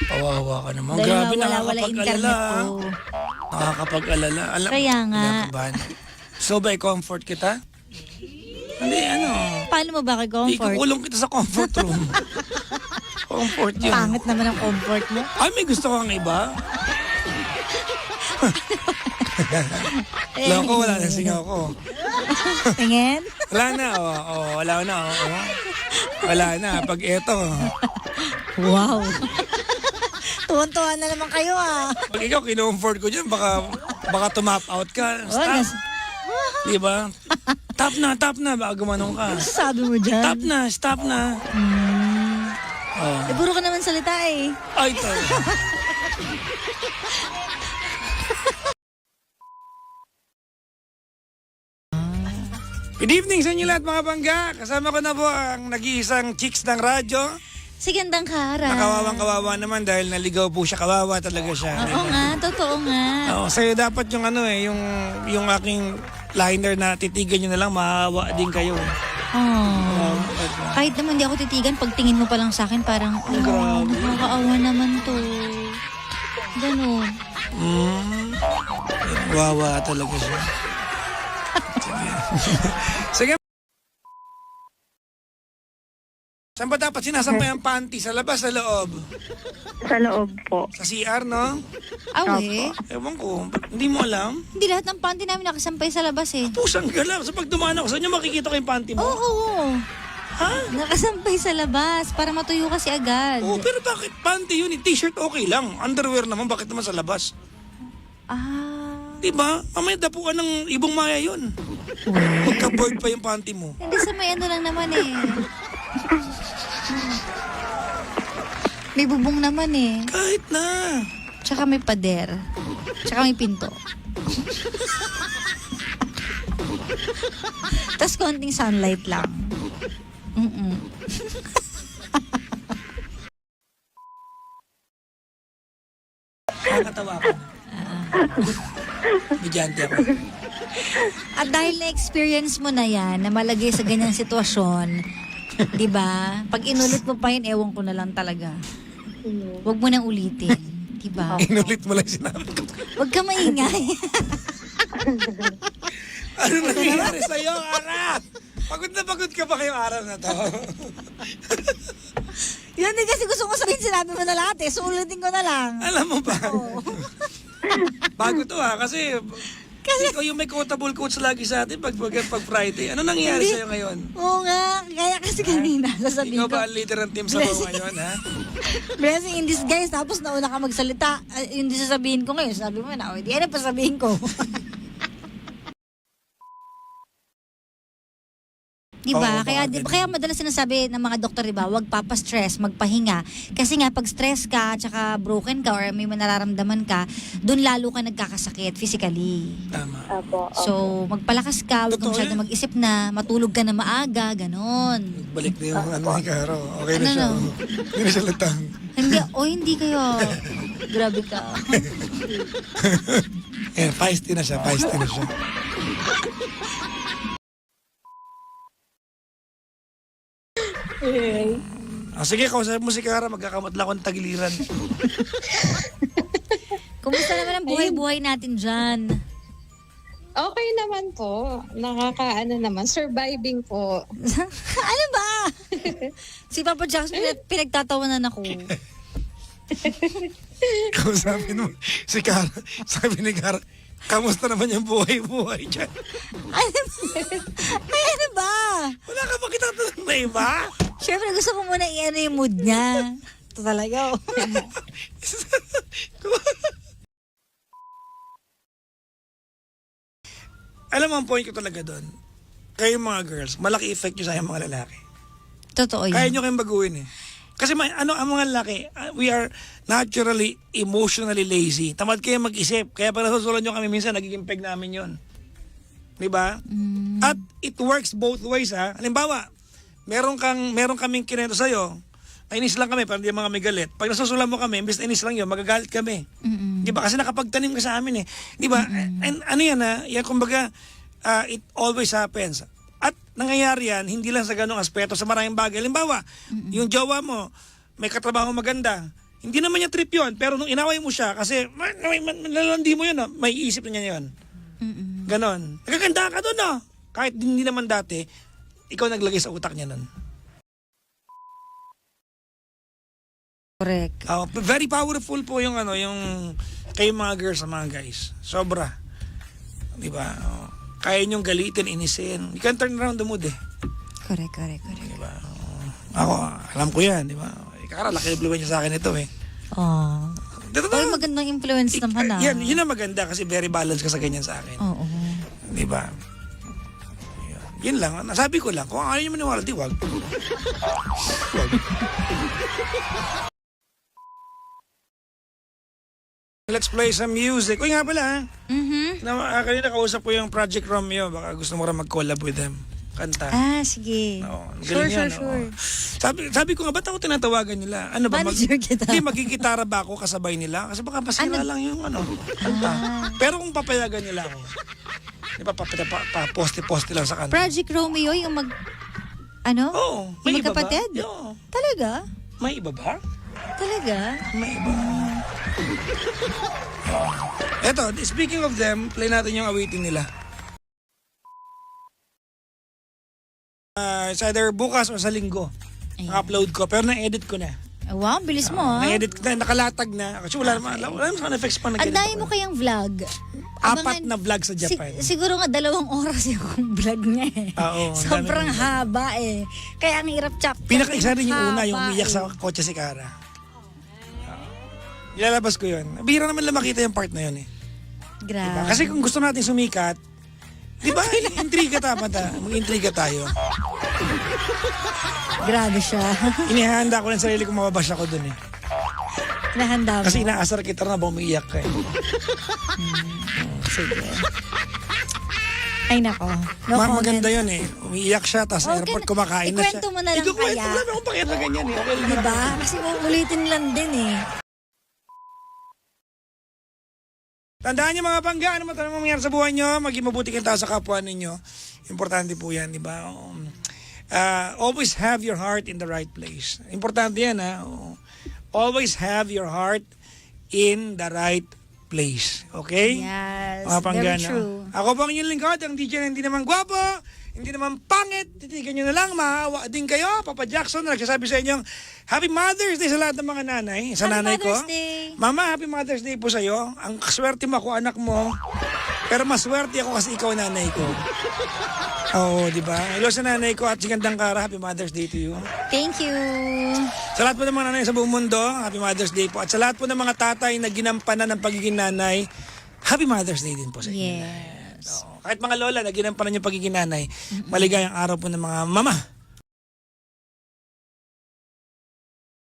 Kawawa ka naman. Dahil Grabe, nga wala internet nakakapag-alala. ko. Nakakapag-alala. Kaya nga. Kinakabahan. So ba, comfort kita? Hindi, ano. Paano mo ba Hindi, comfort? kukulong kita sa comfort room. Comfort yun. Pangit naman ang comfort mo. Ay, may gusto kang iba? Alam ko, wala na singaw ko. Tingin? Wala na, wala na, Wala na, pag eto. Wow. Tuwan-tuwa na naman kayo ah. Pag ikaw, kinomfort ko dyan, baka tumap out ka. Oh, Stop. Diba? Tap na, baka gumanong ka. sabi mo dyan? Stop na. Oh. Eh, puro ka naman salita eh. Ay, ito. Good evening sa inyo lahat mga bangga. Kasama ko na po ang nag-iisang chicks ng radyo. Si Gandang Kara. Nakawawang-kawawa naman dahil naligaw po siya. Kawawa talaga siya. Oo nga, totoo nga. Oo, sa'yo dapat yung yung aking liner na titigan nyo na lang, maawa din kayo. Oh. Kahit naman di ako titigan, pag tingin mo pa lang sa akin, parang, grabe. nakakaawa naman to. Ganun. Wawa talaga siya. Sige. Saan ba dapat sinasampay ang panty? Sa labas, sa loob? Sa loob po. Sa CR, no? Awe, Ewan ko. Hindi mo alam? hindi lahat ng panty namin nakasampay sa labas eh. Pusang galaw. Sa pag dumaan ako sa inyo, makikita ko yung panty mo. Oo. Ha? Nakasampay sa labas para matuyo kasi agad. Oo, pero bakit panty yun? T-shirt okay lang. Underwear naman, bakit naman sa labas? Diba? Mamaya dapuan ng ibong maya yun. Magka-board pa yung panty mo. Hindi sa may ano lang naman eh. May bubong naman eh. Kahit na. Tsaka may pader. Tsaka may pinto. Tapos konting sunlight lang. Nakakatawa ko. Bidyante ako. At dahil na-experience mo na yan, na malagay sa ganyang sitwasyon, di ba? Pag inulit mo pa yun, ewan ko na lang talaga. Huwag mo nang ulitin. Di ba? Inulit mo lang sinabi ko. Huwag ka maingay. Ano nangyayari sa'yo, Ara? Pagod na pagod ka ba kayong araw na to? Yun din kasi gusto ko sabihin, sinabi mo na lahat eh. So ulitin ko na lang. Alam mo ba? Bago to kasi ikaw yung may quotable quotes lagi sa atin pag Friday. Ano nangyayari sa'yo ngayon? Oo nga. Kaya kasi kanina, sasabihin Ikaw ko. ba ang leader ng team sa buong ngayon, ha? Blessing in disguise. Tapos nauna ka magsalita. Yung sasabihin ko ngayon, sabi mo na, di ano pa sabihin ko. Diba? Oo, Kaya madalas sinasabi ng mga doktor, diba, wag papastress, magpahinga. Kasi nga, pag stress ka, tsaka broken ka, or may nararamdaman ka, doon lalo ka nagkakasakit physically. Tama. Apo. So, magpalakas ka, wag Totoo kang masyado yan. mag-isip na, matulog ka na maaga, ganon. Balik na yung ni Caro. Okay na Ano siya. no? Hindi na siya latang. Hindi kayo. Grabe ka. Feisty na siya. Sige, kausapin mo si Cara, magkakamatla ko ng tagiliran. Kumusta naman ang buhay-buhay natin dyan? Okay naman po. Nakakaano naman. Surviving po. Ano ba? Si Papa Jax, pinagtatawanan ako. Kausapin mo si Cara. Sabi ni Cara, kamusta naman yung buhay-buhay dyan? Ano ba? Wala ka ba kitatanong na iba? Siyempre, gusto ko muna i-ano yung mood niya. Ito talaga. Alam mo, ang point ko talaga doon, kayong mga girls, malaki effect nyo sa mga lalaki. Totoo Kaya yan. nyo kayong baguhin eh. Kasi ang mga lalaki, we are naturally, emotionally lazy. Tamad kayo mag-isip. Kaya pag nasusulan nyo kami, minsan nagiging peg namin yon. Diba? At it works both ways ha. Halimbawa, meron kaming kinento sa'yo, nainis lang kami, pero hindi mga may galit. Pag nasusulan mo kami, imbis na inis lang yun, magagalit kami. Di ba? Kasi nakapagtanim ka sa amin eh. Di ba? And ano yan ha? Yan kumbaga, it always happens. At nangyayari yan, hindi lang sa ganong aspeto, sa maraming bagay. Halimbawa, yung jowa mo, may katrabaho maganda, Hindi naman niya trip yun, pero nung inaway mo siya, kasi malalandi mo yun, may isip na niya yun. Ganon. Nagaganda ka doon, Kahit hindi naman dati, ikaw naglagay sa utak niya nun. Correct. Very powerful po yung yung kayo mga girls sa mga guys. Sobra. 'Di ba? Kaya niyong galitin, inisin. You can turn around the mood eh. Correct. 'Di ba? Ako, alam ko 'yan, 'di ba? Kara laki influence sa akin ito eh. Oh. Ay, magandang influence naman Yun ang maganda kasi very balanced ka sa ganyan sa akin. Oo. 'Di ba? Yun lang. Nasabi ko lang. Kung ayaw niyo maniwala, di wag. Let's play some music. Uy nga pala, kanina kausap ko yung Project Romeo. Baka gusto mo rin mag-collab with them. Kanta. Sige. Oo, ang Sure. galing yan, oo. Sabi ko nga, ba't ako tinatawagan nila? Ano ba? Manager kita. Hindi, magkikitara ba ako kasabay nila? Kasi baka masira lang yung kanta. Pero kung papayagan nila ako, di ba, poste-poste lang sa kanta. Project Romeo, yung Oo, may yung iba ba? magkapatid? Oo. Talaga? May iba ba? Talaga? May iba. Eto, speaking of them, play natin yung awitin nila. It's either bukas o sa linggo. Upload ko, pero na-edit ko na. Wow, bilis mo Na-edit ko na, nakalatag na. Kasi wala naman sound effects pa Ang nag-edit dami ako. mo kayang vlog. 4 na vlog sa Japan. Siguro nga 2 oras yung vlog niya eh. Oo, Sobrang dami. haba eh. Kaya ang hirap chapter. Pinaka-isa rin yung una, yung Haba umiyak eh. sa kotse si Kara. Ilalabas ko yun. Bihira naman lang makita yung part na yun eh. Grabe. Diba? Kasi kung gusto natin sumikat, di ba, intriga mag-intriga tayo. Grabe siya. Inihanda ko lang sarili kong mababash ako dun eh. Nahanda mo. Kasi inaasar kita na ba umiiyak ka eh. Sige. Ay nako. No comment. Maganda yun eh. Umiiyak siya, tapos Okay, airport kumakain na siya. ikwento mo na lang Ikukwento kaya. mo lang akong pakita na ganyan eh. Okay lang. Diba? Kasi ulitin lang din eh. Tandaan niyo mga pangga, ano man mangyari sa buhay niyo, maging mabuti kayong tao sa kapwa ninyo. Importante po yan, di ba? Always have your heart in the right place. Importante yan, ha? Always have your heart in the right place. Okay? Yes. Mga pangga, Very true. Ako po ang inyong lingkod, ang DJ na hindi naman gwapo, hindi naman pangit, titigan nyo na lang, maawa din kayo. Papa Jackson, nagsasabi sa inyong Happy Mother's Day sa lahat ng mga nanay. Sa Happy nanay ko. Mother's Day. Mama, Happy Mother's Day po sa'yo. Ang swerte mo ako, anak mo. Pero maswerte ako kasi ikaw nanay ko. Oo, di ba? Hello sa nanay ko at si Gandang Kara, Happy Mother's Day to you. Thank you. Sa lahat po ng mga nanay sa buong mundo, Happy Mother's Day po. At sa lahat po ng mga tatay na ginampanan ng pagiging nanay, Happy Mother's Day din po sa inyo. Yes. Oo. Kahit mga lola na ginampanan yung pagiging nanay, maligayang araw po ng mga mama.